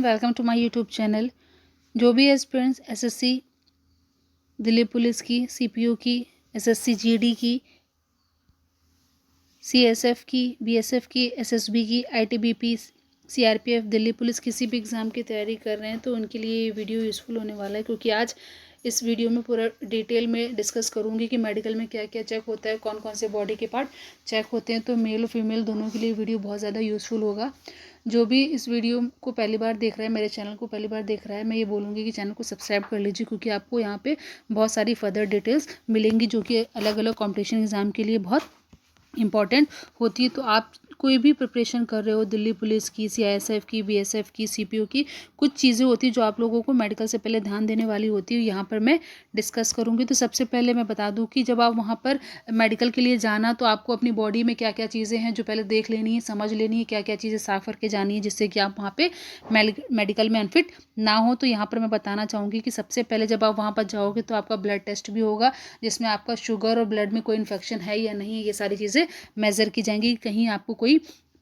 Welcome to my YouTube channel. जो भी aspirants SSC Delhi police की, सीपीओ की, एसएससी जीडी की, सीएसएफ की, बीएसएफ की, एसएसबी की, आईटीबीपी, सीआरपीएफ, दिल्ली पुलिस किसी भी एग्ज़ाम की तैयारी कर रहे हैं तो उनके लिए ये वीडियो यूज़फुल होने वाला है, क्योंकि आज इस वीडियो में पूरा डिटेल में डिस्कस करूंगी कि मेडिकल में क्या क्या चेक होता है, कौन कौन से बॉडी के पार्ट चेक होते हैं। तो मेल और फीमेल दोनों के लिए वीडियो बहुत ज़्यादा यूज़फुल होगा। जो भी इस वीडियो को पहली बार देख रहा है, मेरे चैनल को पहली बार देख रहा है, मैं ये बोलूँगी कि चैनल को सब्सक्राइब कर लीजिए, क्योंकि आपको यहाँ पे बहुत सारी फर्दर डिटेल्स मिलेंगी जो कि अलग अलग कॉम्पिटिशन एग्ज़ाम के लिए बहुत इम्पॉर्टेंट होती है। तो आप कोई भी प्रिपरेशन कर रहे हो, दिल्ली पुलिस की, सीआईएसएफ की, बीएसएफ की, सीपीओ की, कुछ चीज़ें होती हैं जो आप लोगों को मेडिकल से पहले ध्यान देने वाली होती है, यहाँ पर मैं डिस्कस करूँगी। तो सबसे पहले मैं बता दूँ कि जब आप वहाँ पर मेडिकल के लिए जाना तो आपको अपनी बॉडी में क्या क्या चीज़ें हैं जो पहले देख लेनी है, समझ लेनी है, क्या क्या चीज़ें साफ करके जानी है, जिससे कि आप वहाँ पे मेडिकल में अनफिट ना हो। तो यहाँ पर मैं बताना चाहूँगी कि सबसे पहले जब आप वहाँ पर जाओगे तो आपका ब्लड टेस्ट भी होगा, जिसमें आपका शुगर और ब्लड में कोई इन्फेक्शन है या नहीं, ये सारी चीज़ें मेज़र की जाएंगी। कहीं आपको कोई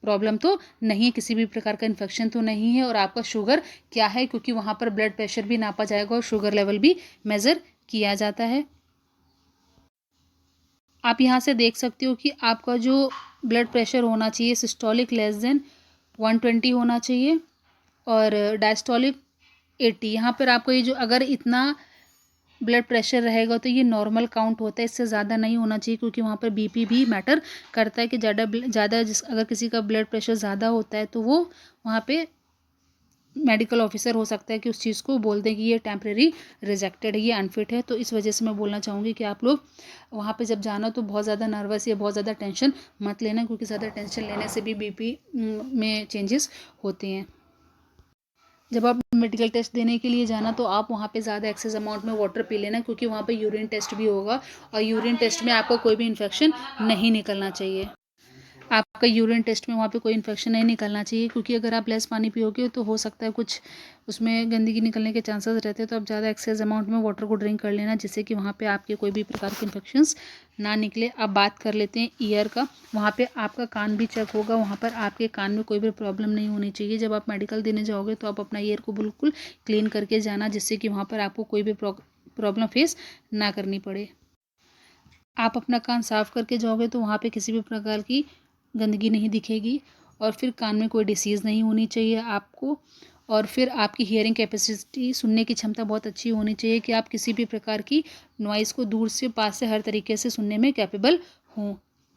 प्रॉब्लम तो नहीं है, किसी भी प्रकार का इन्फेक्शन तो नहीं है, और आपका शुगर क्या है, क्योंकि वहाँ पर ब्लड प्रेशर भी नापा जाएगा और शुगर लेवल भी मेज़र किया जाता है। आप यहाँ से देख सकते हो कि आपका जो ब्लड प्रेशर होना चाहिए, सिस्टोलिक लेस देन 120 होना चाहिए और डायस्टोलिक 80। यहाँ पर आपको ये जो अगर इतना ब्लड प्रेशर रहेगा तो ये नॉर्मल काउंट होता है, इससे ज़्यादा नहीं होना चाहिए, क्योंकि वहाँ पर बीपी भी मैटर करता है कि ज़्यादा अगर किसी का ब्लड प्रेशर ज़्यादा होता है तो वो वहाँ पे मेडिकल ऑफिसर हो सकता है कि उस चीज़ को बोल दें कि ये टेम्प्रेरी रिजेक्टेड है, ये अनफिट है। तो इस वजह से मैं बोलना चाहूँगी कि आप लोग वहाँ पे जब जाना तो बहुत ज़्यादा नर्वस या बहुत ज़्यादा टेंशन मत लेना, क्योंकि ज़्यादा टेंशन लेने से भी बीपी में चेंजेस होते हैं। जब आप मेडिकल टेस्ट देने के लिए जाना तो आप वहाँ पे ज़्यादा एक्सेस अमाउंट में वाटर पी लेना, क्योंकि वहाँ पे यूरिन टेस्ट भी होगा और यूरिन टेस्ट में आपको कोई भी इन्फेक्शन नहीं निकलना चाहिए। आपका यूरिन टेस्ट में वहाँ पे कोई इन्फेक्शन नहीं निकलना चाहिए, क्योंकि अगर आप लेस पानी पियोगे तो हो सकता है कुछ उसमें गंदगी निकलने के चांसेस रहते हैं। तो आप ज़्यादा एक्सेस अमाउंट में वाटर को ड्रिंक कर लेना, जिससे कि वहाँ पे आपके कोई भी प्रकार के इन्फेक्शंस ना निकले। अब बात कर लेते हैं ईयर का। वहाँ पे आपका कान भी चेक होगा, वहाँ पर आपके कान में कोई भी प्रॉब्लम नहीं होनी चाहिए। जब आप मेडिकल देने जाओगे तो आप अपना ईयर को बिल्कुल क्लीन करके जाना, जिससे कि वहाँ पर आपको कोई भी प्रॉब्लम फेस ना करनी पड़े। आप अपना कान साफ़ करके जाओगे तो वहाँ पे किसी भी प्रकार की गंदगी नहीं दिखेगी, और फिर कान में कोई डिसीज़ नहीं होनी चाहिए आपको। और फिर आपकी हियरिंग कैपेसिटी, सुनने की क्षमता बहुत अच्छी होनी चाहिए कि आप किसी भी प्रकार की नॉइज़ को दूर से पास से हर तरीके से सुनने में कैपेबल हों।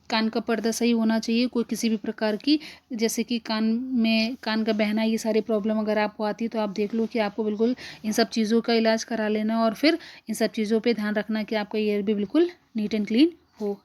कान का पर्दा सही होना चाहिए, कोई किसी भी प्रकार की जैसे कि कान का बहना, ये सारी प्रॉब्लम अगर आपको आती है तो आप देख लो कि आपको बिल्कुल इन सब चीज़ों का इलाज करा लेना, और फिर इन सब चीज़ों पे ध्यान रखना कि आपका ईयर भी बिल्कुल नीट एंड क्लीन हो।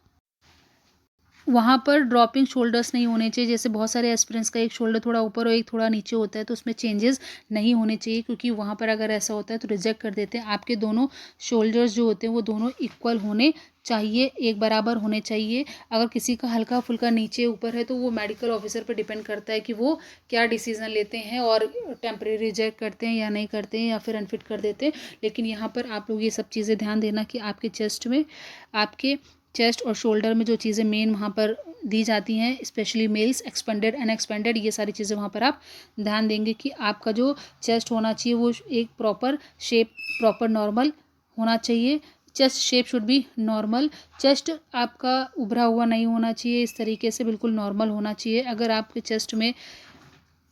वहाँ पर ड्रॉपिंग शोल्डर्स नहीं होने चाहिए, जैसे बहुत सारे एस्पिरेंट्स का एक शोल्डर थोड़ा ऊपर और एक थोड़ा नीचे होता है, तो उसमें चेंजेस नहीं होने चाहिए, क्योंकि वहाँ पर अगर ऐसा होता है तो रिजेक्ट कर देते हैं। आपके दोनों शोल्डर्स जो होते हैं वो दोनों इक्वल होने चाहिए, एक बराबर होने चाहिए। अगर किसी का हल्का फुल्का नीचे ऊपर है तो वो मेडिकल ऑफिसर पर डिपेंड करता है कि वो क्या डिसीजन लेते हैं, और टेम्प्रेरी रिजेक्ट करते हैं या नहीं करते हैं, या फिर अनफिट कर देते हैं। लेकिन यहाँ पर आप लोग ये सब चीज़ें ध्यान देना कि आपके चेस्ट और शोल्डर में जो चीज़ें मेन वहाँ पर दी जाती हैं, स्पेशली मेल्स, एक्सपेंडेड अनएक्सपेंडेड, ये सारी चीज़ें वहाँ पर आप ध्यान देंगे कि आपका जो चेस्ट होना चाहिए वो एक प्रॉपर शेप, प्रॉपर नॉर्मल होना चाहिए। Chest shape should be normal. Chest आपका उभरा हुआ नहीं होना चाहिए, इस तरीके से बिल्कुल नॉर्मल होना चाहिए। अगर आपके चेस्ट में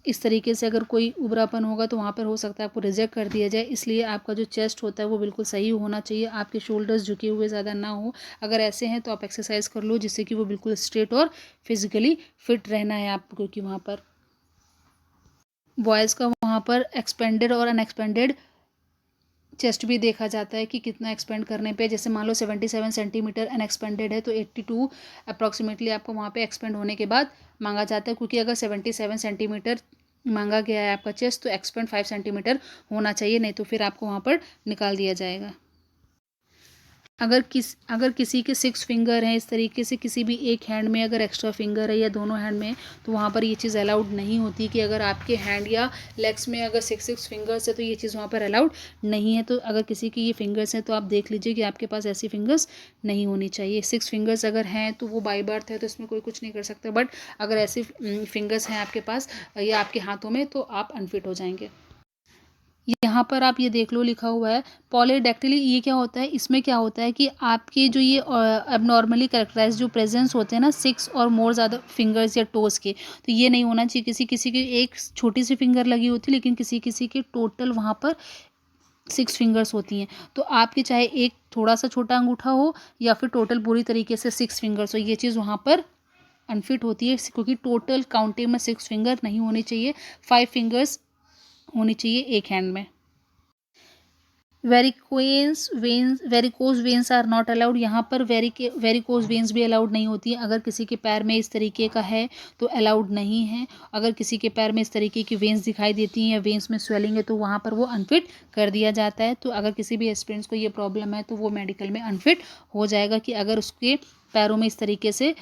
इस तरीके से अगर कोई उबरापन होगा तो वहाँ पर हो सकता है आपको रिजेक्ट कर दिया जाए, इसलिए आपका जो चेस्ट होता है वो बिल्कुल सही होना चाहिए। आपके शोल्डर्स झुके हुए ज़्यादा ना हो, अगर ऐसे हैं तो आप एक्सरसाइज कर लो, जिससे कि वो बिल्कुल स्ट्रेट और फिजिकली फिट रहना है आपको, क्योंकि वहाँ पर बॉयज़ का वहाँ पर एक्सपेंडेड और अनएक्सपेंडेड चेस्ट भी देखा जाता है कि कितना एक्सपेंड करने पे, जैसे मान लो 77 सेंटीमीटर अनएक्सपेंडेड है तो 82 अप्रॉक्सीमेटली आपको वहाँ पे एक्सपेंड होने के बाद मांगा जाता है, क्योंकि अगर 77 सेंटीमीटर मांगा गया है आपका चेस्ट तो एक्सपेंड 5 सेंटीमीटर होना चाहिए, नहीं तो फिर आपको वहाँ पर निकाल दिया जाएगा। अगर किसी के 6 फिंगर हैं, इस तरीके से किसी भी एक हैंड में अगर एक्स्ट्रा फिंगर है या दोनों हैंड में, तो वहाँ पर ये चीज़ अलाउड नहीं होती कि अगर आपके हैंड या लेग्स में अगर 6 फिंगर्स है तो ये चीज़ वहाँ पर अलाउड नहीं है। तो अगर किसी की ये फिंगर्स हैं तो आप देख लीजिए कि आपके पास ऐसी फिंगर्स नहीं होनी चाहिए। 6 फिंगर्स अगर हैं तो वो बाय बर्थ है, तो इसमें कोई कुछ नहीं कर सकता, बट अगर ऐसी फिंगर्स हैं आपके पास या आपके हाथों में तो आप अनफिट हो जाएंगे। यहाँ पर आप ये देख लो लिखा हुआ है पॉलीडेक्टिली। ये क्या होता है, इसमें क्या होता है कि आपके जो ये एबनॉर्मली कैरेक्टराइज जो प्रेजेंस होते हैं ना 6 और मोर ज़्यादा फिंगर्स या टोज़ के, तो ये नहीं होना चाहिए। किसी किसी की एक छोटी सी फिंगर लगी होती है, लेकिन किसी किसी के टोटल वहाँ पर 6 फिंगर्स होती हैं। तो आपके चाहे एक थोड़ा सा छोटा अंगूठा हो या फिर टोटल पूरी तरीके से 6 फिंगर्स हो, ये चीज़ वहाँ पर अनफिट होती है, क्योंकि टोटल काउंटिंग में 6 फिंगर नहीं होनी चाहिए, 5 फिंगर्स होनी चाहिए एक हैंड में। Varicose veins are not allowed. यहाँ पर वेरिकोज वेन्स भी अलाउड नहीं होती है। अगर किसी के पैर में इस तरीके का है तो अलाउड नहीं है। अगर किसी के पैर में इस तरीके की वेन्स दिखाई देती हैं या वेन्स में स्वेलिंग है तो वहाँ पर वो अनफिट कर दिया जाता है। तो अगर किसी भी एस्पिरेंट्स को ये प्रॉब्लम है तो वो मेडिकल में अनफिट हो जाएगा, कि अगर उसके पैरों में इस तरीके से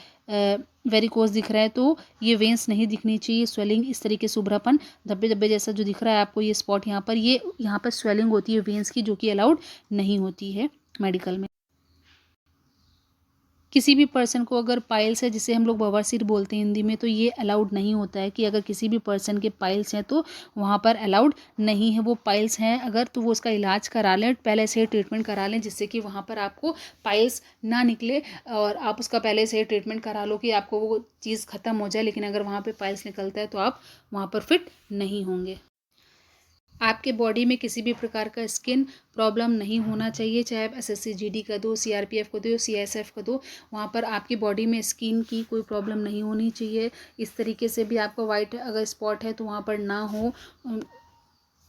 वेरिकोज दिख रहा है तो ये वेंस नहीं दिखनी चाहिए। स्वेलिंग इस तरीके से उभरापन धब्बे धब्बे जैसा जो दिख रहा है आपको ये स्पॉट यहाँ पर, ये यहाँ पर स्वेलिंग होती है वेंस की, जो कि अलाउड नहीं होती है मेडिकल में। किसी भी पर्सन को अगर पाइल्स है, जिसे हम लोग बवासीर बोलते हैं हिंदी में, तो ये अलाउड नहीं होता है कि अगर किसी भी पर्सन के पाइल्स हैं तो वहाँ पर अलाउड नहीं है। वो पाइल्स हैं अगर तो वो उसका इलाज करा लें, पहले से ट्रीटमेंट करा लें, जिससे कि वहाँ पर आपको पाइल्स ना निकले, और आप उसका पहले से ट्रीटमेंट करा लो कि आपको वो चीज़ ख़त्म हो जाए। लेकिन अगर वहाँ पर पाइल्स निकलता है तो आप वहाँ पर फिट नहीं होंगे। आपके बॉडी में किसी भी प्रकार का स्किन प्रॉब्लम नहीं होना चाहिए, चाहे आप एसएससी जीडी का दो, सीआरपीएफ का दो, सीएसएफ का दो, वहाँ पर आपकी बॉडी में स्किन की कोई प्रॉब्लम नहीं होनी चाहिए। इस तरीके से भी आपका वाइट अगर स्पॉट है तो वहाँ पर ना हो।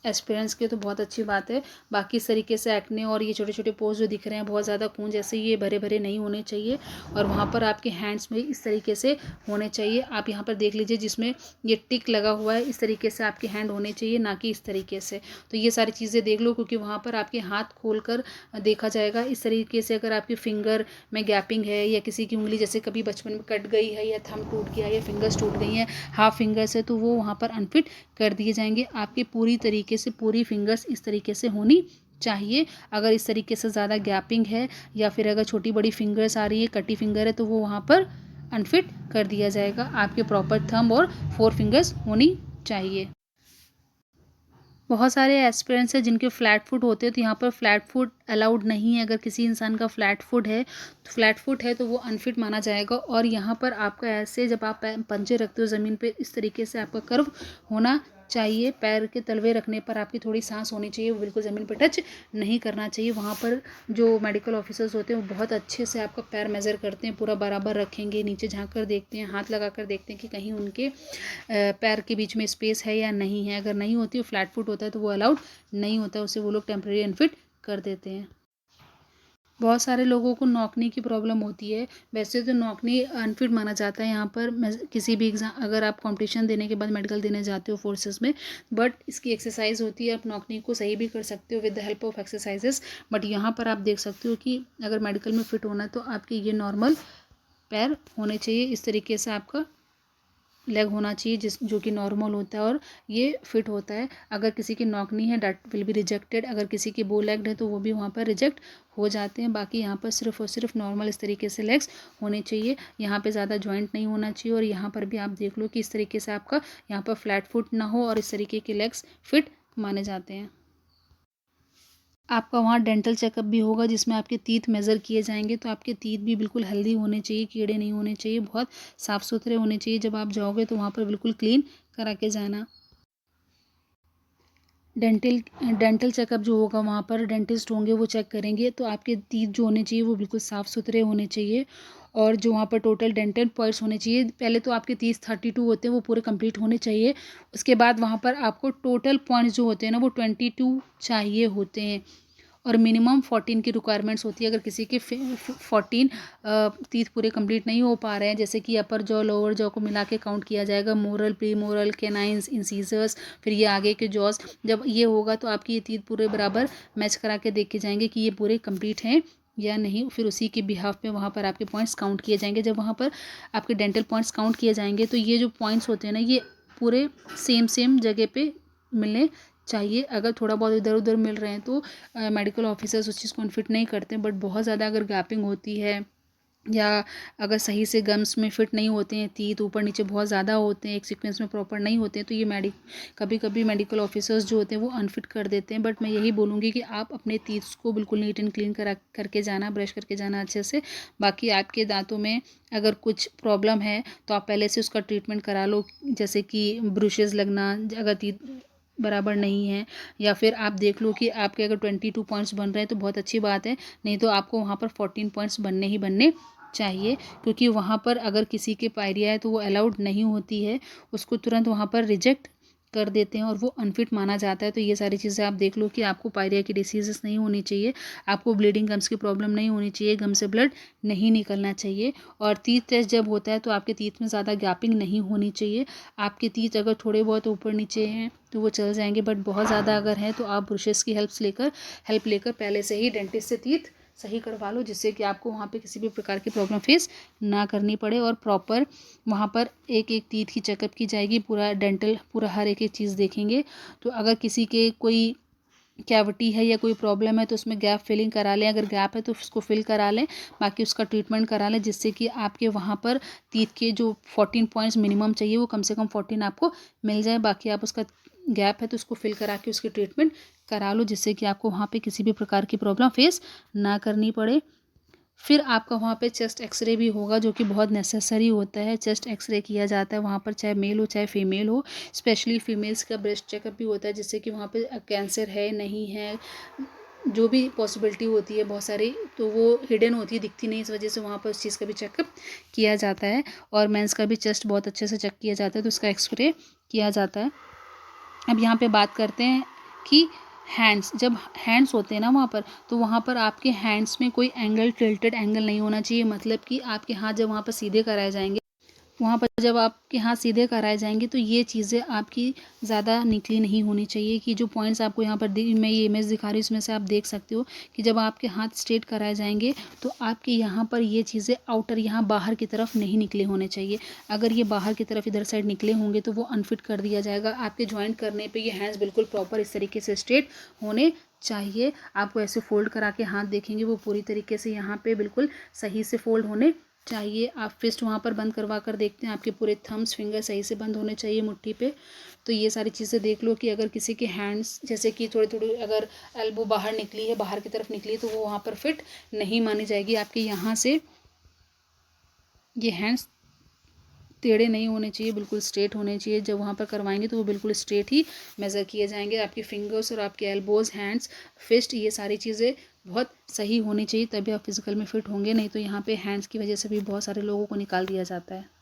एस्पिरेंट्स के तो बहुत अच्छी बात है। बाकी इस तरीके से एक्ने और ये छोटे छोटे पोज जो दिख रहे हैं बहुत ज़्यादा खून जैसे, ये भरे भरे नहीं होने चाहिए। और वहाँ पर आपके हैंड्स में इस तरीके से होने चाहिए। आप यहाँ पर देख लीजिए जिसमें ये टिक लगा हुआ है, इस तरीके से आपके हैंड होने चाहिए, ना कि इस तरीके से। तो ये सारी चीज़ें देख लो, क्योंकि वहाँ पर आपके हाथ खोल कर देखा जाएगा। इस तरीके से अगर आपकी फिंगर में गैपिंग है या किसी की उंगली जैसे कभी बचपन में कट गई है या थंब टूट गया या फिंगर्स टूट गई हैं, हाफ फिंगर्स है, तो वो वहाँ पर अनफिट कर दिए जाएंगे। आपके पूरी तरीके से पूरी फिंगर्स इस तरीके से होनी चाहिए। अगर इस तरीके से ज़्यादा गैपिंग है या फिर अगर छोटी बड़ी फिंगर्स आ रही है, कटी फिंगर है, तो वो वहाँ पर अनफिट कर दिया जाएगा। आपके प्रॉपर थंब और 4 फिंगर्स होनी चाहिए। बहुत सारे एस्पिरेंट्स हैं जिनके फ्लैट फुट होते हैं, तो यहाँ पर फ्लैट फुट अलाउड नहीं है। अगर किसी इंसान का फ्लैट फुट है तो वो अनफिट माना जाएगा। और यहाँ पर आपका ऐसे जब आप पंजे रखते हो ज़मीन पे, इस तरीके से आपका कर्व होना चाहिए। पैर के तलवे रखने पर आपकी थोड़ी सांस होनी चाहिए, वो बिल्कुल ज़मीन पे टच नहीं करना चाहिए। वहाँ पर जो मेडिकल ऑफिसर्स होते हैं वो बहुत अच्छे से आपका पैर मेज़र करते हैं, पूरा बराबर रखेंगे, नीचे झांक कर देखते हैं, हाथ लगा कर देखते हैं कि कहीं उनके पैर के बीच में स्पेस है या नहीं है। अगर नहीं होती, फ्लैट फुट होता है तो वो अलाउड नहीं होता, उसे वो लोग टेम्प्रेरी अनफिट कर देते हैं। बहुत सारे लोगों को नॉकनी की प्रॉब्लम होती है। वैसे तो नॉकनी अनफिट माना जाता है। यहाँ पर किसी भी एग्ज़ाम, अगर आप कंपटीशन देने के बाद मेडिकल देने जाते हो फोर्सेस में, बट इसकी एक्सरसाइज होती है, आप नॉकनी को सही भी कर सकते हो with the help of exercises. But यहाँ पर आप देख सकते हो कि अगर मेडिकल में फ़िट होना है तो आपके ये नॉर्मल पैर होने चाहिए। इस तरीके से आपका लेग होना चाहिए, जो कि नॉर्मल होता है और ये फिट होता है। अगर किसी की नॉकनी है डैट विल बी रिजेक्टेड। अगर किसी की बो लेग्ड है तो वो भी वहाँ पर रिजेक्ट हो जाते हैं। बाकी यहाँ पर सिर्फ और सिर्फ नॉर्मल इस तरीके से लेग्स होने चाहिए। यहाँ पे ज़्यादा जॉइंट नहीं होना चाहिए। और यहाँ पर भी आप देख लो कि इस तरीके से आपका यहाँ पर फ्लैट फुट ना हो और इस तरीके के लेग्स फिट माने जाते हैं। आपका वहाँ डेंटल चेकअप भी होगा, जिसमें आपके टीथ मेज़र किए जाएंगे। तो आपके टीथ भी बिल्कुल हेल्दी होने चाहिए, कीड़े नहीं होने चाहिए, बहुत साफ़ सुथरे होने चाहिए। जब आप जाओगे तो वहाँ पर बिल्कुल क्लीन करा के जाना। डेंटल चेकअप जो होगा, वहाँ पर डेंटिस्ट होंगे, वो चेक करेंगे। तो आपके टीथ जो होने चाहिए वो बिल्कुल साफ़ सुथरे होने चाहिए। और जो वहाँ पर टोटल डेंटल पॉइंट्स होने चाहिए, पहले तो आपके 30-32 होते हैं, वो पूरे कंप्लीट होने चाहिए। उसके बाद वहाँ पर आपको टोटल पॉइंट्स जो होते हैं ना, वो 22 चाहिए होते हैं। और मिनिमम 14 की रिक्वायरमेंट्स होती है। अगर किसी के 14 तीथ पूरे कंप्लीट नहीं हो पा रहे हैं, जैसे कि अपर जॉ लोअर जॉ को मिला के काउंट किया जाएगा, moral pre moral canines incisors, फिर ये आगे के जॉज, जब ये होगा तो आपकी ये तीथ पूरे बराबर मैच करा के देखे जाएंगे कि ये पूरे कंप्लीट हैं या नहीं। फिर उसी के बिहाफ पे वहाँ पर आपके पॉइंट्स काउंट किए जाएंगे। जब वहाँ पर आपके डेंटल पॉइंट्स काउंट किए जाएंगे तो ये जो पॉइंट्स होते हैं ना, ये पूरे सेम जगह पे मिलने चाहिए। अगर थोड़ा बहुत इधर उधर मिल रहे हैं तो मेडिकल ऑफिसर्स उस चीज़ को अनफिट नहीं करते। बट बहुत ज़्यादा अगर गैपिंग होती है या अगर सही से गम्स में फिट नहीं होते हैं, तीत ऊपर नीचे बहुत ज़्यादा होते हैं, एक सीक्वेंस में प्रॉपर नहीं होते हैं, तो ये कभी कभी मेडिकल ऑफिसर्स जो होते हैं वो अनफिट कर देते हैं। बट मैं यही बोलूँगी कि आप अपने टीथ्स को बिल्कुल नीट एंड क्लीन करके जाना, ब्रश करके जाना अच्छे से। बाकी आपके दांतों में अगर कुछ प्रॉब्लम है तो आप पहले से उसका ट्रीटमेंट करा लो, जैसे कि ब्रुशेज़ लगना अगर टीथ बराबर नहीं है, या फिर आप देख लो कि आपके अगर 22 पॉइंट्स बन रहे हैं तो बहुत अच्छी बात है, नहीं तो आपको वहाँ पर 14 पॉइंट्स बनने ही बनने चाहिए, क्योंकि वहाँ पर अगर किसी के पायरिया है तो वो अलाउड नहीं होती है, उसको तुरंत वहाँ पर रिजेक्ट कर देते हैं और वो अनफिट माना जाता है। तो ये सारी चीज़ें आप देख लो कि आपको पायरिया की डिसीजेस नहीं होनी चाहिए, आपको ब्लीडिंग गम्स की प्रॉब्लम नहीं होनी चाहिए, गम से ब्लड नहीं निकलना चाहिए। और टीथ टेस्ट जब होता है तो आपके टीथ में ज़्यादा गैपिंग नहीं होनी चाहिए। आपके टीथ अगर थोड़े बहुत ऊपर नीचे हैं तो वो चल जाएंगे, बट बहुत ज़्यादा अगर हैं तो आप ब्रशेस की हेल्प लेकर पहले से ही डेंटिस्ट से टीथ सही करवा लो, जिससे कि आपको वहाँ पे किसी भी प्रकार की प्रॉब्लम फेस ना करनी पड़े। और प्रॉपर वहाँ पर एक एक टीथ की चेकअप की जाएगी, पूरा डेंटल पूरा हर एक चीज़ देखेंगे। तो अगर किसी के कोई कैविटी है या कोई प्रॉब्लम है तो उसमें गैप फिलिंग करा लें, अगर गैप है तो उसको फिल करा लें, बाकी उसका ट्रीटमेंट करा लें, जिससे कि आपके वहाँ पर टीथ के जो 14 पॉइंट्स मिनिमम चाहिए वो कम से कम 14 आपको मिल जाए। बाकी आप उसका गैप है तो उसको फिल करा के उसकी ट्रीटमेंट करा लो, जिससे कि आपको वहाँ पे किसी भी प्रकार की प्रॉब्लम फेस ना करनी पड़े। फिर आपका वहाँ पे चेस्ट एक्सरे भी होगा, जो कि बहुत नेसेसरी होता है। चेस्ट एक्सरे किया जाता है वहाँ पर, चाहे मेल हो चाहे फीमेल हो। स्पेशली फीमेल्स का ब्रेस्ट चेकअप भी होता है, जिससे कि वहाँ पे कैंसर है नहीं है, जो भी पॉसिबिलिटी होती है बहुत सारी, तो वो हिडन होती है, दिखती नहीं, इस वजह से वहाँ पर उस चीज़ का भी चेकअप किया जाता है। और मेंस का भी चेस्ट बहुत अच्छे से चेक किया जाता है, तो उसका एक्सरे किया जाता है। अब यहाँ पे बात करते हैं कि हैंड्स, जब हैंड्स होते हैं ना वहाँ पर, तो वहाँ पर आपके हैंड्स में कोई एंगल टिल्टेड एंगल नहीं होना चाहिए। मतलब कि आपके हाथ जब वहाँ पर सीधे कराए जाएंगे, वहाँ पर जब आपके हाथ सीधे कराए जाएंगे तो ये चीज़ें आपकी ज़्यादा निकली नहीं होनी चाहिए। कि जो पॉइंट्स आपको यहाँ पर मैं ये इमेज दिखा रही हूँ, इसमें से आप देख सकते हो कि जब आपके हाथ स्ट्रेट कराए जाएंगे तो आपके यहाँ पर ये चीज़ें आउटर यहाँ बाहर की तरफ नहीं निकले होने चाहिए। अगर ये बाहर की तरफ इधर साइड निकले होंगे तो वो अनफिट कर दिया जाएगा। आपके ज्वाइंट करने पर ये हैंड्स बिल्कुल प्रॉपर इस तरीके से स्ट्रेट होने चाहिए। आपको ऐसे फोल्ड करा के हाथ देखेंगे वो पूरी तरीके से यहाँ पे बिल्कुल सही से फोल्ड होने चाहिए। आप फिस्ट वहाँ पर बंद करवा कर देखते हैं, आपके पूरे थम्स फिंगर सही से बंद होने चाहिए मुट्ठी पे। तो ये सारी चीज़ें देख लो कि अगर किसी के हैंड्स जैसे कि थोड़ी थोड़ी अगर एल्बो बाहर निकली है, बाहर की तरफ निकली है, तो वो वहाँ पर फिट नहीं मानी जाएगी। आपके यहाँ से ये हैंड्स टेढ़े नहीं होने चाहिए, बिल्कुल स्ट्रेट होने चाहिए। जब वहाँ पर करवाएंगे तो वो बिल्कुल स्ट्रेट ही मेज़र किए जाएंगे। आपके फिंगर्स और आपके एल्बोज, हैंड्स, फिस्ट, ये सारी चीज़ें बहुत सही होनी चाहिए, तभी आप फिजिकल में फिट होंगे। नहीं तो यहाँ पे हैंड्स की वजह से भी बहुत सारे लोगों को निकाल दिया जाता है।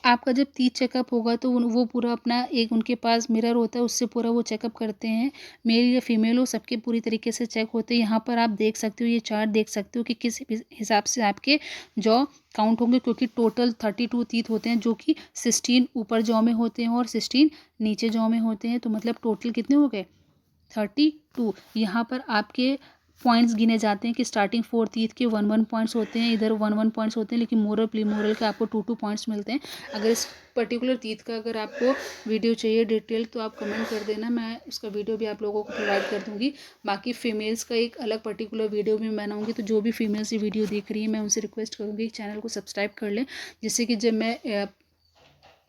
आपका जब टीथ चेकअप होगा तो वो पूरा अपना एक उनके पास मिरर होता है, उससे पूरा वो चेकअप करते हैं। मेल या फीमेल हो, सबके पूरी तरीके से चेक होते हैं। यहाँ पर आप देख सकते हो, ये चार्ट देख सकते हो कि किस हिसाब से आपके जॉ काउंट होंगे, क्योंकि टोटल 32 टीथ होते हैं, जो कि 16 ऊपर जॉ में होते हैं और 16 नीचे जॉ में होते हैं। तो मतलब टोटल कितने हो गए? 32। यहाँ पर आपके पॉइंट्स गिने जाते हैं कि स्टार्टिंग 4 टीथ के 1 पॉइंट्स होते हैं, इधर 1 पॉइंट्स होते हैं, लेकिन मोरल प्रीमोरल के आपको 2 पॉइंट्स मिलते हैं। अगर इस पर्टिकुलर टीथ का अगर आपको वीडियो चाहिए डिटेल तो आप कमेंट कर देना, मैं उसका वीडियो भी आप लोगों को प्रोवाइड कर दूँगी। बाकी फीमेल्स का एक अलग पर्टिकुलर वीडियो भी बनाऊँगी, तो जो भी फीमेल्स ये वीडियो देख रही है मैं उनसे रिक्वेस्ट करूँगी चैनल को सब्सक्राइब कर लें, जिससे कि जब मैं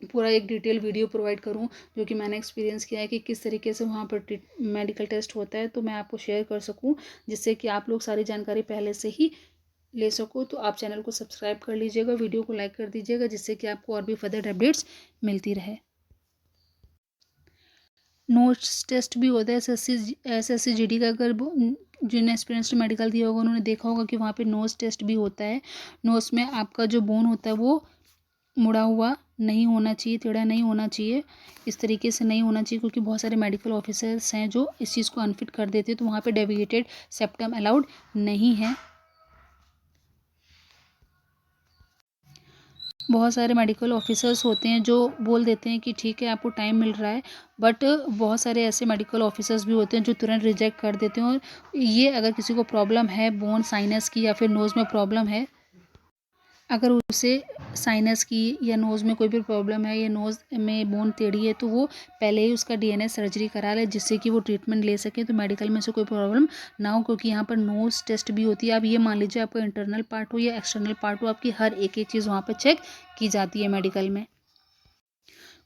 पूरा एक डिटेल वीडियो प्रोवाइड करूं, जो कि मैंने एक्सपीरियंस किया है कि किस तरीके से वहाँ पर मेडिकल टेस्ट होता है, तो मैं आपको शेयर कर सकूं, जिससे कि आप लोग सारी जानकारी पहले से ही ले सको। तो आप चैनल को सब्सक्राइब कर लीजिएगा, वीडियो को लाइक कर दीजिएगा, जिससे कि आपको और भी फर्दर अपडेट्स मिलती रहे। नोट्स टेस्ट भी होता है एसएससी जीडी का। अगर जिन्हें एक्सपीरियंस मेडिकल दिया होगा उन्होंने देखा होगा कि वहाँ पे नोज टेस्ट भी होता है। नोज में आपका जो बोन होता है वो मुड़ा हुआ नहीं होना चाहिए, टेढ़ा नहीं होना चाहिए, इस तरीके से नहीं होना चाहिए, क्योंकि बहुत सारे मेडिकल ऑफिसर्स हैं जो इस चीज़ को अनफिट कर देते हैं। तो वहाँ पे डेविएटेड सेप्टम अलाउड नहीं है। बहुत सारे मेडिकल ऑफिसर्स होते हैं जो बोल देते हैं कि ठीक है आपको टाइम मिल रहा है, बट बहुत सारे ऐसे मेडिकल ऑफिसर्स भी होते हैं जो तुरंत रिजेक्ट कर देते हैं। और ये अगर किसी को प्रॉब्लम है बोन साइनस की या फिर नोज़ में प्रॉब्लम है, अगर उसे साइनस की या नोज़ में कोई भी प्रॉब्लम है या नोज़ में बोन टेढ़ी है तो वो पहले ही उसका डीएनए सर्जरी करा ले, जिससे कि वो ट्रीटमेंट ले सके, तो मेडिकल में से कोई प्रॉब्लम ना हो। क्योंकि यहाँ पर नोज़ टेस्ट भी होती है। आप ये मान लीजिए आपका इंटरनल पार्ट हो या एक्सटर्नल पार्ट हो, आपकी हर एक एक चीज़ वहाँ पर चेक की जाती है मेडिकल में।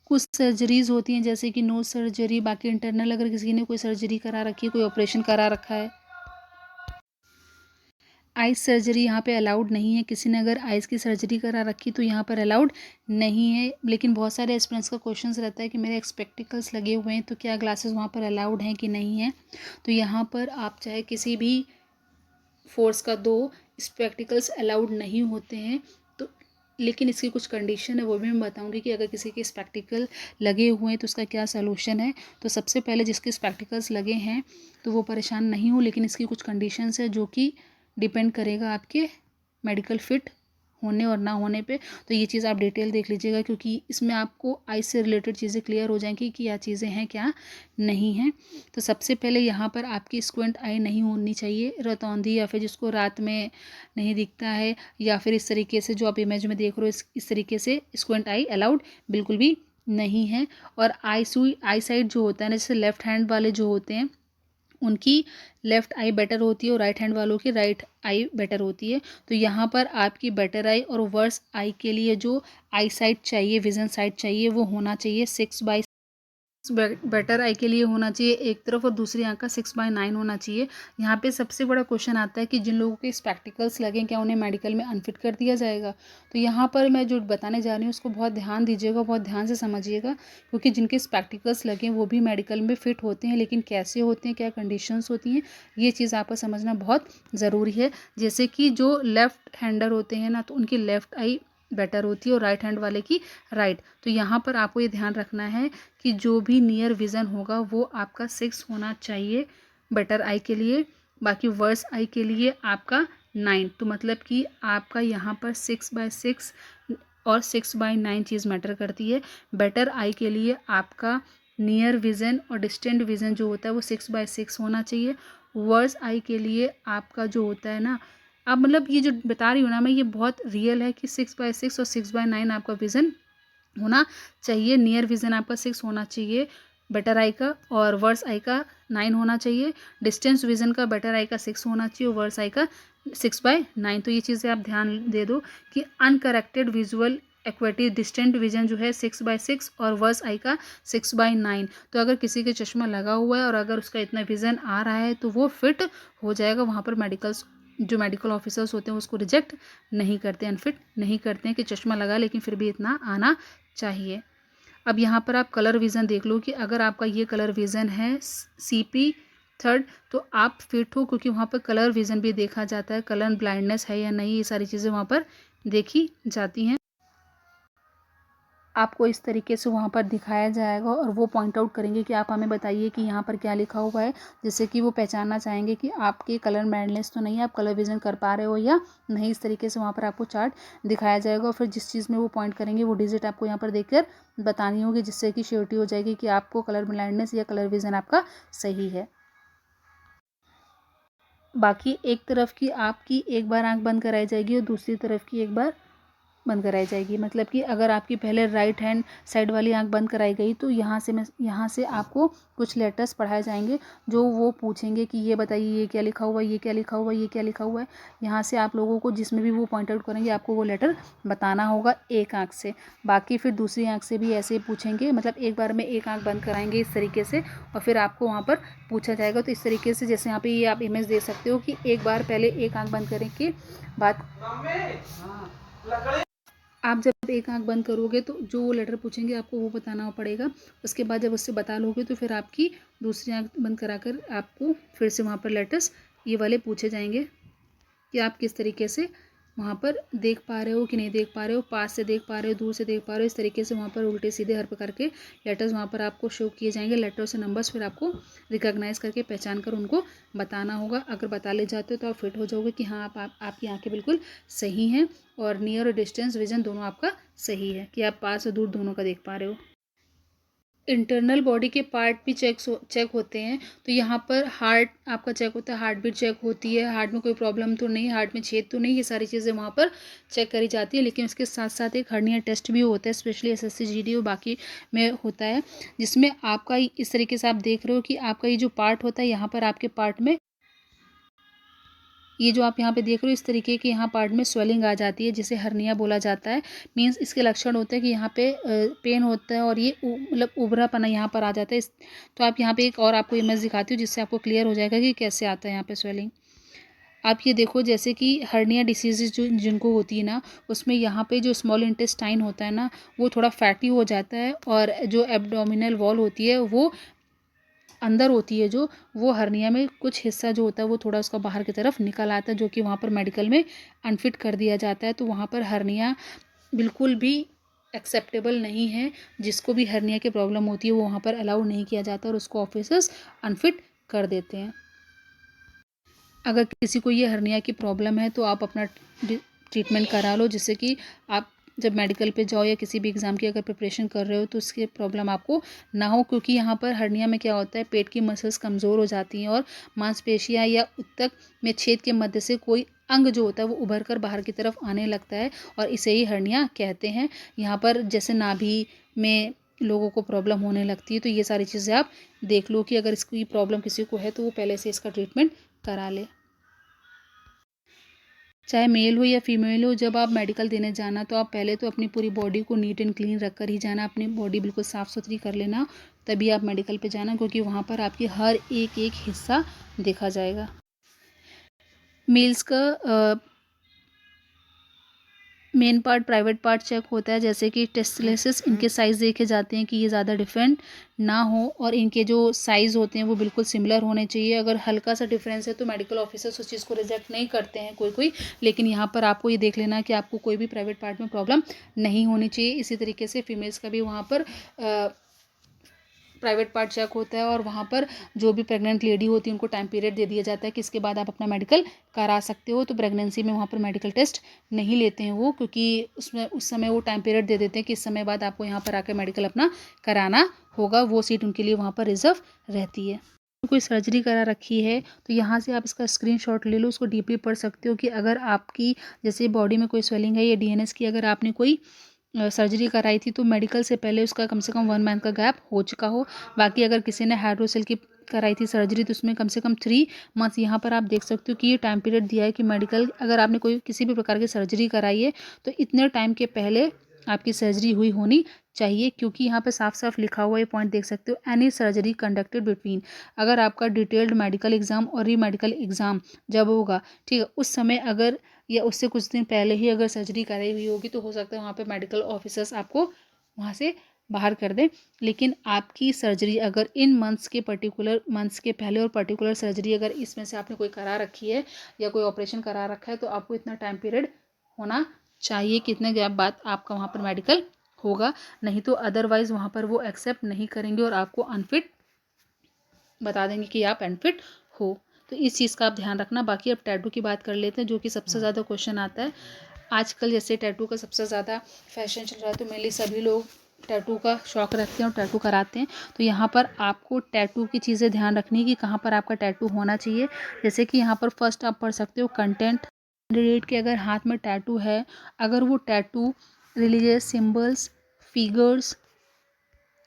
कुछ सर्जरीज़ होती हैं जैसे कि नोज़ सर्जरी, बाकी इंटरनल अगर किसी ने कोई सर्जरी करा रखी है, कोई ऑपरेशन करा रखा है। आइज़ सर्जरी यहाँ पे अलाउड नहीं है। किसी ने अगर आइज़ की सर्जरी करा रखी तो यहाँ पर अलाउड नहीं है। लेकिन बहुत सारे एस्पिरेंट्स का क्वेश्चंस रहता है कि मेरे स्पेक्टिकल्स लगे हुए हैं तो क्या ग्लासेस वहाँ पर अलाउड हैं कि नहीं है। तो यहाँ पर आप चाहे किसी भी फोर्स का दो, स्पेक्टिकल्स अलाउड नहीं होते हैं। तो लेकिन इसकी कुछ कंडीशन है, वो भी मैं बताऊंगी कि अगर किसी के स्पेक्टिकल लगे हुए हैं तो उसका क्या सलूशन है। तो सबसे पहले जिसके स्पेक्टिकल्स लगे हैं तो वो परेशान नहीं हो, लेकिन इसकी कुछ कंडीशंस है जो कि डिपेंड करेगा आपके मेडिकल फिट होने और ना होने पे। तो ये चीज़ आप डिटेल देख लीजिएगा, क्योंकि इसमें आपको आई से रिलेटेड चीज़ें क्लियर हो जाएंगी कि क्या चीज़ें हैं क्या नहीं हैं। तो सबसे पहले यहाँ पर आपकी स्क्वेंट आई नहीं होनी चाहिए, रतौंधी या फिर जिसको रात में नहीं दिखता है, या फिर इस तरीके से जो आप इमेज में देख रहे हो इस तरीके से स्क्वेंट आई अलाउड बिल्कुल भी नहीं है। और आई साइड जो होता है ना, जैसे लेफ्ट हैंड वाले जो होते हैं उनकी लेफ़्ट आई बेटर होती है और राइट हैंड वालों की राइट आई बेटर होती है। तो यहाँ पर आपकी बेटर आई और वर्स आई के लिए जो आई साइट चाहिए, विजन साइट चाहिए, वो होना चाहिए 6/6। बेटर आई के लिए होना चाहिए एक तरफ और दूसरी आंख का 6/9 होना चाहिए। यहाँ पे सबसे बड़ा क्वेश्चन आता है कि जिन लोगों के स्पेक्टिकल्स लगें क्या उन्हें मेडिकल में अनफिट कर दिया जाएगा। तो यहाँ पर मैं जो बताने जा रही हूँ उसको बहुत ध्यान दीजिएगा, बहुत ध्यान से समझिएगा, क्योंकि जिनके स्पेक्टिकल्स लगें वो भी मेडिकल में फ़िट होते हैं, लेकिन कैसे होते हैं, क्या कंडीशंस होती हैं, ये चीज़ आपको समझना बहुत ज़रूरी है। जैसे कि जो लेफ़्ट हैंडर होते हैं ना, तो उनकी लेफ़्ट आई बेटर होती है और राइट हैंड वाले की राइट। तो यहाँ पर आपको ये ध्यान रखना है कि जो भी नियर विज़न होगा वो आपका 6 होना चाहिए बेटर आई के लिए, बाकी वर्स आई के लिए आपका 9। तो मतलब कि आपका यहाँ पर 6/6 और 6/9 चीज़ मैटर करती है। बेटर आई के लिए आपका नियर विज़न और डिस्टेंट विज़न जो होता है वो 6/6 होना चाहिए। वर्स आई के लिए आपका जो होता है ना, अब मतलब ये जो बता रही हूँ ना मैं, ये बहुत रियल है कि 6/6 और 6/9 आपका विज़न होना चाहिए। नियर विज़न आपका 6 होना चाहिए बेटर आई का, और वर्स आई का 9 होना चाहिए। डिस्टेंस विज़न का बेटर आई का 6 होना चाहिए और वर्स आई का 6/9। तो ये चीज़ें आप ध्यान दे दो कि अनकरेक्टेड विजुअल एक्वेटी डिस्टेंट विजन जो है 6/6 और वर्स आई का 6/9। तो अगर किसी के चश्मा लगा हुआ है और अगर उसका इतना विज़न आ रहा है तो वो फिट हो जाएगा। वहाँ पर जो मेडिकल ऑफिसर्स होते हैं उसको रिजेक्ट नहीं करते, अनफिट नहीं करते हैं कि चश्मा लगा लेकिन फिर भी इतना आना चाहिए। अब यहाँ पर आप कलर विज़न देख लो कि अगर आपका ये कलर विज़न है CP 3 तो आप फिट हो, क्योंकि वहाँ पर कलर विज़न भी देखा जाता है, कलर ब्लाइंडनेस है या नहीं, ये सारी चीज़ें वहाँ पर देखी जाती हैं। आपको इस तरीके से वहाँ पर दिखाया जाएगा और वो पॉइंट आउट करेंगे कि आप हमें बताइए कि यहाँ पर क्या लिखा हुआ है, जिससे कि वो पहचानना चाहेंगे कि आपके कलर ब्लाइंडनेस तो नहीं है, आप कलर विज़न कर पा रहे हो या नहीं। इस तरीके से वहाँ पर आपको चार्ट दिखाया जाएगा और फिर जिस चीज़ में वो पॉइंट करेंगे वो डिजिट आपको यहाँ पर देखकर बतानी होगी, जिससे कि श्योरिटी हो जाएगी कि आपको कलर ब्लाइंडनेस या कलर विज़न आपका सही है। बाकी एक तरफ की आपकी एक बार आँख बंद कराई जाएगी और दूसरी तरफ की एक बार बंद कराई जाएगी। मतलब कि अगर आपकी पहले राइट हैंड साइड वाली आंख बंद कराई गई तो यहाँ से आपको कुछ लेटर्स पढ़ाए जाएंगे जो वो पूछेंगे कि ये बताइए ये क्या लिखा हुआ है, ये क्या लिखा हुआ है, ये क्या लिखा हुआ है। यहाँ से आप लोगों को जिसमें भी वो पॉइंट आउट करेंगे आपको वो लेटर बताना होगा एक आंख से। बाकी फिर दूसरी आंख से भी ऐसे पूछेंगे, मतलब एक बार में एक आंख बंद कराएंगे इस तरीके से और फिर आपको वहाँ पर पूछा जाएगा। तो इस तरीके से जैसे यहाँ पे ये आप इमेज देख सकते हो कि एक बार पहले एक आंख बंद करने के बाद आप जब एक आंख बंद करोगे तो जो वो लेटर पूछेंगे आपको वो बताना पड़ेगा। उसके बाद जब उससे बता लोगे तो फिर आपकी दूसरी आंख बंद कराकर आपको फिर से वहाँ पर लेटर्स ये वाले पूछे जाएंगे कि आप किस तरीके से वहाँ पर देख पा रहे हो कि नहीं देख पा रहे हो, पास से देख पा रहे हो, दूर से देख पा रहे हो। इस तरीके से वहाँ पर उल्टे सीधे हर प्रकार के लेटर्स वहाँ पर आपको शो किए जाएंगे। लेटर्स से नंबर्स फिर आपको रिकॉग्नाइज करके पहचान कर उनको बताना होगा। अगर बता ले जाते हो तो आप फिट हो जाओगे कि हाँ आपकी आँखें बिल्कुल सही हैं और नियर और डिस्टेंस विजन दोनों आपका सही है कि आप पास और दूर दोनों का देख पा रहे हो। इंटरनल बॉडी के पार्ट भी चेक होते हैं। तो यहाँ पर हार्ट आपका चेक होता है, हार्ट बीट चेक होती है, हार्ट में कोई प्रॉब्लम तो नहीं, हार्ट में छेद तो नहीं, ये सारी चीज़ें वहाँ पर चेक करी जाती है। लेकिन उसके साथ साथ एक हर्निया टेस्ट भी होता है, स्पेशली एसएससी जीडी और बाकी में होता है, जिसमें आपका इस तरीके से आप देख रहे हो कि आपका ये जो पार्ट होता है, यहाँ पर आपके पार्ट में ये जो आप यहाँ पे देख रहे हो, इस तरीके के यहाँ पार्ट में स्वेलिंग आ जाती है, जिसे हर्निया बोला जाता है। मीन्स इसके लक्षण होते हैं कि यहाँ पे पेन होता है और ये मतलब उभरापना यहाँ पर आ जाता है। तो आप यहाँ पे एक और आपको इमेज दिखाती हूँ, जिससे आपको क्लियर हो जाएगा कि कैसे आता है यहाँ पे स्वेलिंग। आप ये देखो, जैसे कि हर्निया डिसीजेज जो जिनको होती है ना, उसमें यहाँ पे जो स्मॉल इंटेस्टाइन होता है ना, वो थोड़ा फैटी हो जाता है, और जो एब्डोमिनल वॉल होती है वो अंदर होती है, जो वो हर्निया में कुछ हिस्सा जो होता है वो थोड़ा उसका बाहर की तरफ निकल आता है, जो कि वहाँ पर मेडिकल में अनफिट कर दिया जाता है। तो वहाँ पर हर्निया बिल्कुल भी एक्सेप्टेबल नहीं है। जिसको भी हर्निया की प्रॉब्लम होती है वो वहाँ पर अलाउ नहीं किया जाता और उसको ऑफिसर्स अनफिट कर देते हैं। अगर किसी को ये हर्निया की प्रॉब्लम है तो आप अपना ट्रीटमेंट करा लो, जिससे कि आप जब मेडिकल पे जाओ या किसी भी एग्ज़ाम की अगर प्रिपरेशन कर रहे हो तो उसकी प्रॉब्लम आपको ना हो। क्योंकि यहाँ पर हर्निया में क्या होता है, पेट की मसल्स कमज़ोर हो जाती हैं और मांसपेशियाँ या उत्तक में छेद के मध्य से कोई अंग जो होता है वो उभर कर बाहर की तरफ आने लगता है, और इसे ही हर्निया कहते हैं। यहाँ पर जैसे नाभि में लोगों को प्रॉब्लम होने लगती है, तो ये सारी चीज़ें आप देख लो कि अगर इसकी प्रॉब्लम किसी को है तो वो पहले से इसका ट्रीटमेंट करा ले। चाहे मेल हो या फीमेल हो, जब आप मेडिकल देने जाना तो आप पहले तो अपनी पूरी बॉडी को नीट एंड क्लीन रख कर ही जाना, अपनी बॉडी बिल्कुल साफ़ सुथरी कर लेना, तभी आप मेडिकल पे जाना, क्योंकि वहाँ पर आपकी हर एक एक हिस्सा देखा जाएगा। मेल्स का main part private part check होता है, जैसे कि टेस्टिलेसिस, इनके साइज़ देखे जाते हैं कि ये ज़्यादा डिफरेंट ना हो, और इनके जो साइज़ होते हैं वो बिल्कुल सिमिलर होने चाहिए। अगर हल्का सा डिफरेंस है तो मेडिकल ऑफिसर्स उस चीज़ को रिजेक्ट नहीं करते हैं कोई, लेकिन यहाँ पर आपको ये देख लेना कि आपको कोई भी प्राइवेट पार्ट में प्रॉब्लम नहीं होनी चाहिए। इसी तरीके से फीमेल्स का भी वहाँ पर प्राइवेट पार्ट चेक होता है, और वहाँ पर जो भी प्रेग्नेंट लेडी होती है उनको टाइम पीरियड दे दिया जाता है कि इसके बाद आप अपना मेडिकल करा सकते हो। तो प्रेगनेंसी में वहाँ पर मेडिकल टेस्ट नहीं लेते हैं वो, क्योंकि उसमें उस समय वो टाइम पीरियड दे देते हैं कि इस समय बाद आपको यहाँ पर आकर मेडिकल अपना कराना होगा, वो सीट उनके लिए वहाँ पर रिजर्व रहती है। कोई सर्जरी करा रखी है तो यहाँ से आप इसका स्क्रीनशॉट ले लो, उसको डीपली पढ़ सकते हो कि अगर आपकी जैसे बॉडी में कोई स्वेलिंग है या डीएनएस की अगर आपने कोई सर्जरी कराई थी तो मेडिकल से पहले उसका कम से कम 1 मंथ का गैप हो चुका हो। बाकी अगर किसी ने हाइड्रोसेल की कराई थी सर्जरी तो उसमें कम से कम 3 मंथ्स, यहाँ पर आप देख सकते हो कि ये टाइम पीरियड दिया है कि मेडिकल अगर आपने कोई किसी भी प्रकार की सर्जरी कराई है तो इतने टाइम के पहले आपकी सर्जरी हुई होनी चाहिए। क्योंकि यहाँ पे साफ साफ लिखा हुआ ये पॉइंट देख सकते हो, एनी सर्जरी कंडक्टेड बिटवीन, अगर आपका डिटेल्ड मेडिकल एग्जाम और री मेडिकल एग्जाम जब होगा, ठीक है, उस समय अगर या उससे कुछ दिन पहले ही अगर सर्जरी कराई हुई होगी तो हो सकता है वहाँ पे मेडिकल ऑफिसर्स आपको वहाँ से बाहर कर दें। लेकिन आपकी सर्जरी अगर इन मंथ्स के पर्टिकुलर मंथ्स के पहले और पर्टिकुलर सर्जरी अगर इसमें से आपने कोई करा रखी है या कोई ऑपरेशन करा रखा है तो आपको इतना टाइम पीरियड होना चाहिए कि इतने गैप बाद आपका वहाँ पर मेडिकल होगा, नहीं तो अदरवाइज़ वहाँ पर वो एक्सेप्ट नहीं करेंगे और आपको अनफिट बता देंगे कि आप अनफिट हो। तो इस चीज़ का आप ध्यान रखना। बाकी अब टैटू की बात कर लेते हैं, जो कि सबसे ज़्यादा क्वेश्चन आता है आजकल। जैसे टैटू का सबसे ज़्यादा फैशन चल रहा है तो मेनली सभी लोग टैटू का शौक़ रखते हैं और टैटू कराते हैं। तो यहाँ पर आपको टैटू की चीज़ें ध्यान रखनी है कि कहाँ पर आपका टैटू होना चाहिए। जैसे कि यहाँ पर फर्स्ट आप पढ़ सकते हो कंटेंट। कैंडिडेट के अगर हाथ में टैटू है, अगर वो टैटू रिलीजियस सिम्बल्स, फिगर्स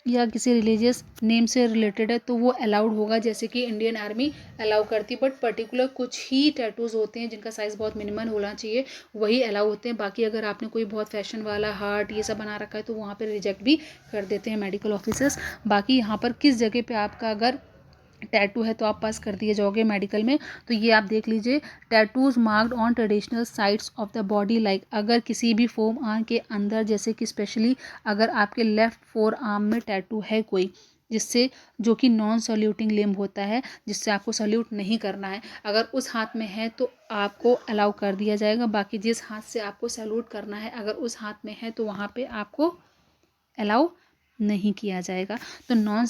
या किसी रिलीजियस नेम से रिलेटेड है तो वो अलाउड होगा, जैसे कि इंडियन आर्मी अलाउ करती है। बट पर्टिकुलर कुछ ही टैटूज़ होते हैं जिनका साइज़ बहुत मिनिमल होना चाहिए, वही अलाउ होते हैं। बाकी अगर आपने कोई बहुत फैशन वाला हार्ट ये सब बना रखा है तो वहाँ पर रिजेक्ट भी कर देते हैं मेडिकल ऑफिसर्स। बाकी यहाँ पर किस जगह पे आपका अगर टैटू है तो आप पास कर दिए जाओगे मेडिकल में। तो ये आप देख लीजिए, tattoos marked on traditional sites of the body, like अगर किसी भी फोम आर्म के अंदर, जैसे कि स्पेशली अगर आपके लेफ्ट फोर आर्म में टैटू है कोई, जिससे जो कि नॉन सल्यूटिंग लिम्ब होता है, जिससे आपको सल्यूट नहीं करना है, अगर उस हाथ में है तो आपको अलाउ कर दिया जाएगा। बाकी जिस हाथ से आपको सल्यूट करना है अगर उस हाथ में है तो वहाँ पे आपको अलाउ नहीं किया जाएगा। तो नॉन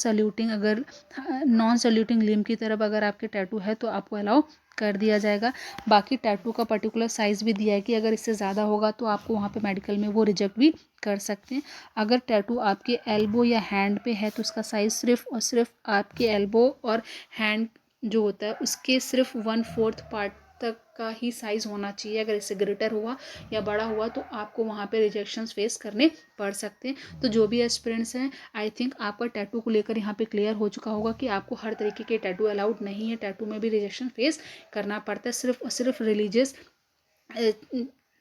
सल्यूटिंग लिम्ब की तरफ अगर आपके टैटू है तो आपको अलाउ कर दिया जाएगा। बाकी टैटू का पर्टिकुलर साइज़ भी दिया है कि अगर इससे ज़्यादा होगा तो आपको वहाँ पे मेडिकल में वो रिजेक्ट भी कर सकते हैं। अगर टैटू आपके एल्बो या हैंड पे है तो उसका साइज़ सिर्फ और सिर्फ आपके एल्बो और हैंड जो होता है उसके सिर्फ 1/4 पार्ट तक का ही साइज़ होना चाहिए। अगर इससे ग्रेटर हुआ या बड़ा हुआ तो आपको वहाँ पे रिजेक्शंस फेस करने पड़ सकते हैं। तो जो भी एस्पिरेंट्स हैं, आई थिंक आपका टैटू को लेकर यहाँ पे क्लियर हो चुका होगा कि आपको हर तरीके के टैटू अलाउड नहीं है। टैटू में भी रिजेक्शन फेस करना पड़ता है। सिर्फ और सिर्फ रिलीजियस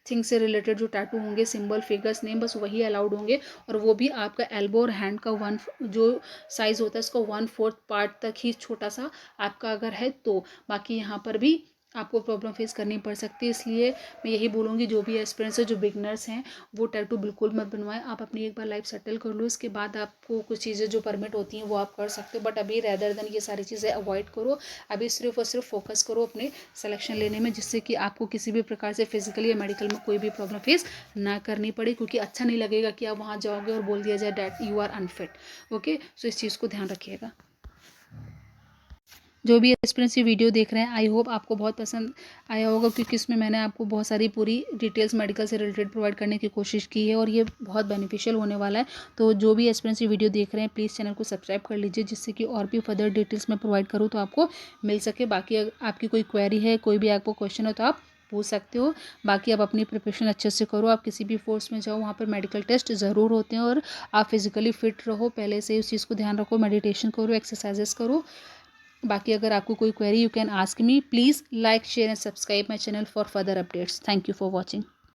थिंग से रिलेटेड जो टैटू होंगे, सिंबल, फिगर्स, नेम, बस वही अलाउड होंगे। और वो भी आपका एल्बो और हैंड का जो साइज़ होता है उसका 1/4 पार्ट तक ही छोटा सा आपका अगर है तो। बाकी यहाँ पर भी आपको प्रॉब्लम फेस करनी पड़ सकती है। इसलिए मैं यही बोलूँगी जो भी एस्पिरेंट्स है, जो बिगनर्स हैं, वो टैटू बिल्कुल मत बनवाएं। आप अपनी एक बार लाइफ सेटल कर लो, इसके बाद आपको कुछ चीज़ें जो परमिट होती हैं वो आप कर सकते हो। बट अभी रैदर देन ये सारी चीज़ें अवॉइड करो। अभी सिर्फ और सिर्फ फोकस करो अपने सिलेक्शन लेने में, जिससे कि आपको किसी भी प्रकार से फिजिकली या मेडिकल में कोई भी प्रॉब्लम फेस ना करनी पड़े। क्योंकि अच्छा नहीं लगेगा कि आप वहाँ जाओगे और बोल दिया जाए that you are unfit. Okay, so इस चीज़ को ध्यान रखिएगा। जो भी एस्पिरेंट्स ये वीडियो देख रहे हैं, आई होप आपको बहुत पसंद आया होगा, क्योंकि इसमें मैंने आपको बहुत सारी पूरी डिटेल्स मेडिकल से रिलेटेड प्रोवाइड करने की कोशिश की है और ये बहुत बेनिफिशियल होने वाला है। तो जो भी एस्पिरेंट्स ये वीडियो देख रहे हैं, प्लीज़ चैनल को सब्सक्राइब कर लीजिए, जिससे कि और भी फर्दर डिटेल्स मैं प्रोवाइड करूँ तो आपको मिल सके। बाकी अगर आपकी कोई क्वेरी है, कोई भी आपको क्वेश्चन हो तो आप पूछ सकते हो। बाकी आप अपनी प्रिपरेशन अच्छे से करो। आप किसी भी फोर्स में जाओ, वहाँ पर मेडिकल टेस्ट ज़रूर होते हैं और आप फिजिकली फिट रहो। पहले से उस चीज़ को ध्यान रखो, मेडिटेशन करो, एक्सरसाइजेस करो। बाकी अगर आपको कोई query, you can ask me. Please like, share and subscribe my channel for further updates. Thank you for watching.